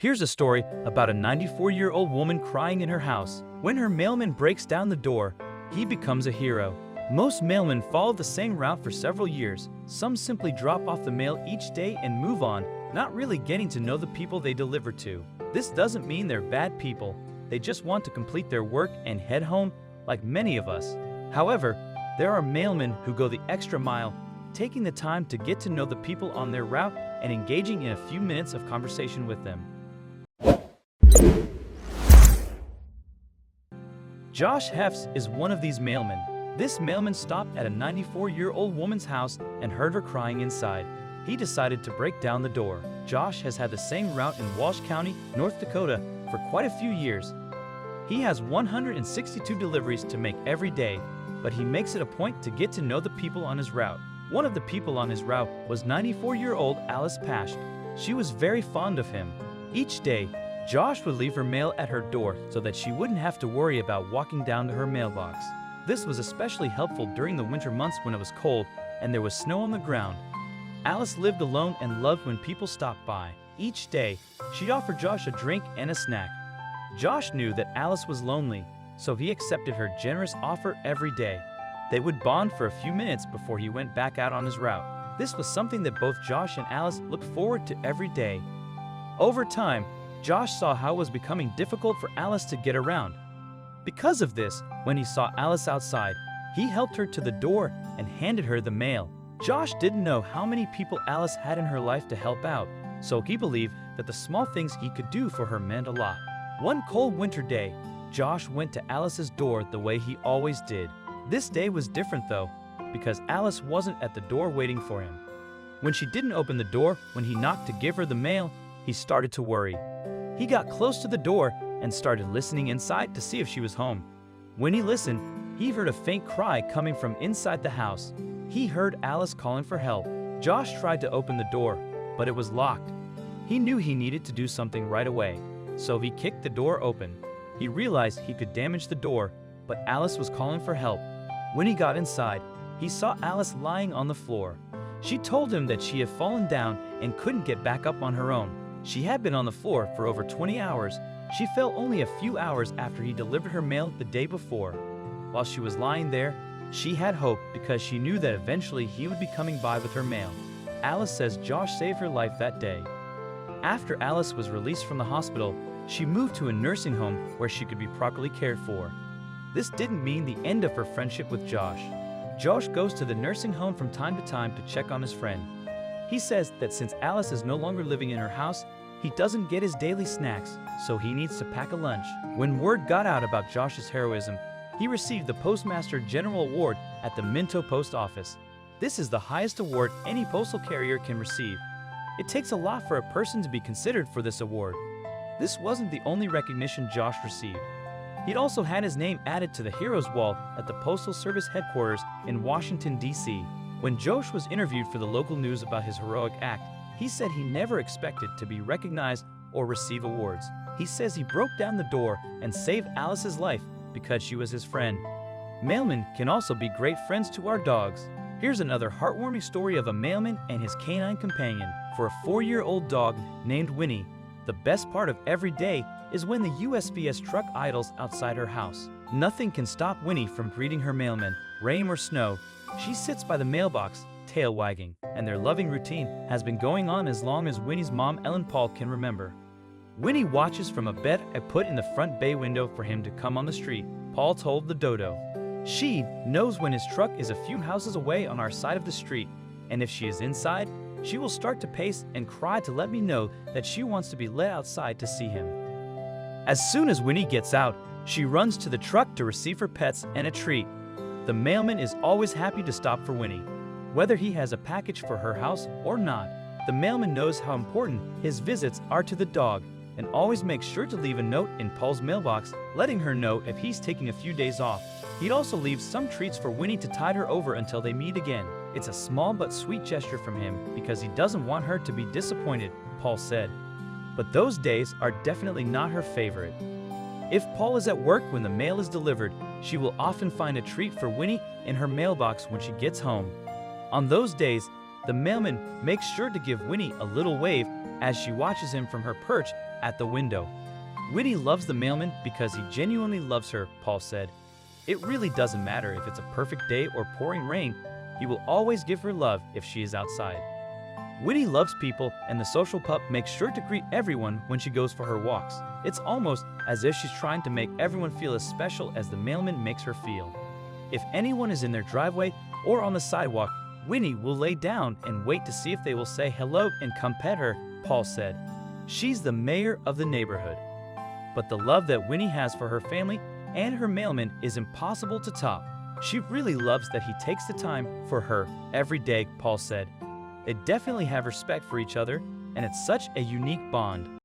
Here's a story about a 94-year-old woman crying in her house. When her mailman breaks down the door, he becomes a hero. Most mailmen follow the same route for several years. Some simply drop off the mail each day and move on, not really getting to know the people they deliver to. This doesn't mean they're bad people. They just want to complete their work and head home, like many of us. However, there are mailmen who go the extra mile, taking the time to get to know the people on their route and engaging in a few minutes of conversation with them. Josh Hefts is one of these mailmen. This mailman stopped at a 94-year-old woman's house and heard her crying inside. He decided to break down the door. Josh has had the same route in Walsh County, North Dakota for quite a few years. He has 162 deliveries to make every day, but he makes it a point to get to know the people on his route. One of the people on his route was 94-year-old Alice Pasht. She was very fond of him. Each day, Josh would leave her mail at her door so that she wouldn't have to worry about walking down to her mailbox. This was especially helpful during the winter months when it was cold and there was snow on the ground. Alice lived alone and loved when people stopped by. Each day, she'd offer Josh a drink and a snack. Josh knew that Alice was lonely, so he accepted her generous offer every day. They would bond for a few minutes before he went back out on his route. This was something that both Josh and Alice looked forward to every day. Over time, Josh saw how it was becoming difficult for Alice to get around. Because of this, when he saw Alice outside, he helped her to the door and handed her the mail. Josh didn't know how many people Alice had in her life to help out, so he believed that the small things he could do for her meant a lot. One cold winter day, Josh went to Alice's door the way he always did. This day was different though, because Alice wasn't at the door waiting for him. When she didn't open the door when he knocked to give her the mail, he started to worry. He got close to the door and started listening inside to see if she was home. When he listened, he heard a faint cry coming from inside the house. He heard Alice calling for help. Josh tried to open the door, but it was locked. He knew he needed to do something right away, so he kicked the door open. He realized he could damage the door, but Alice was calling for help. When he got inside, he saw Alice lying on the floor. She told him that she had fallen down and couldn't get back up on her own. She had been on the floor for over 20 hours. She fell only a few hours after he delivered her mail the day before. While she was lying there, she had hope because she knew that eventually he would be coming by with her mail. Alice says Josh saved her life that day. After Alice was released from the hospital, she moved to a nursing home where she could be properly cared for. This didn't mean the end of her friendship with Josh. Josh goes to the nursing home from time to time to check on his friend. He says that since Alice is no longer living in her house, he doesn't get his daily snacks, so he needs to pack a lunch. When word got out about Josh's heroism, he received the Postmaster General Award at the Minto Post Office. This is the highest award any postal carrier can receive. It takes a lot for a person to be considered for this award. This wasn't the only recognition Josh received. He'd also had his name added to the Heroes Wall at the Postal Service headquarters in Washington, D.C. When Josh was interviewed for the local news about his heroic act, he said he never expected to be recognized or receive awards. He says he broke down the door and saved Alice's life because she was his friend. Mailmen can also be great friends to our dogs. Here's another heartwarming story of a mailman and his canine companion. For a 4-year-old dog named Winnie, the best part of every day is when the USPS truck idles outside her house. Nothing can stop Winnie from greeting her mailman, rain or snow. She sits by the mailbox, tail wagging, and their loving routine has been going on as long as Winnie's mom, Ellen Paul, can remember. Winnie watches from a bed I put in the front bay window for him to come on the street, Paul told the dodo. She knows when his truck is a few houses away on our side of the street, and if she is inside, she will start to pace and cry to let me know that she wants to be let outside to see him. As soon as Winnie gets out, she runs to the truck to receive her pets and a treat. The mailman is always happy to stop for Winnie. Whether he has a package for her house or not, the mailman knows how important his visits are to the dog and always makes sure to leave a note in Paul's mailbox letting her know if he's taking a few days off. He'd also leave some treats for Winnie to tide her over until they meet again. It's a small but sweet gesture from him because he doesn't want her to be disappointed, Paul said. But those days are definitely not her favorite. If Paul is at work when the mail is delivered, she will often find a treat for Winnie in her mailbox when she gets home. On those days, the mailman makes sure to give Winnie a little wave as she watches him from her perch at the window. Winnie loves the mailman because he genuinely loves her, Paul said. It really doesn't matter if it's a perfect day or pouring rain, he will always give her love if she is outside. Winnie loves people, and the social pup makes sure to greet everyone when she goes for her walks. It's almost as if she's trying to make everyone feel as special as the mailman makes her feel. If anyone is in their driveway or on the sidewalk, Winnie will lay down and wait to see if they will say hello and come pet her, Paul said. She's the mayor of the neighborhood. But the love that Winnie has for her family and her mailman is impossible to top. She really loves that he takes the time for her every day, Paul said. They definitely have respect for each other, and it's such a unique bond.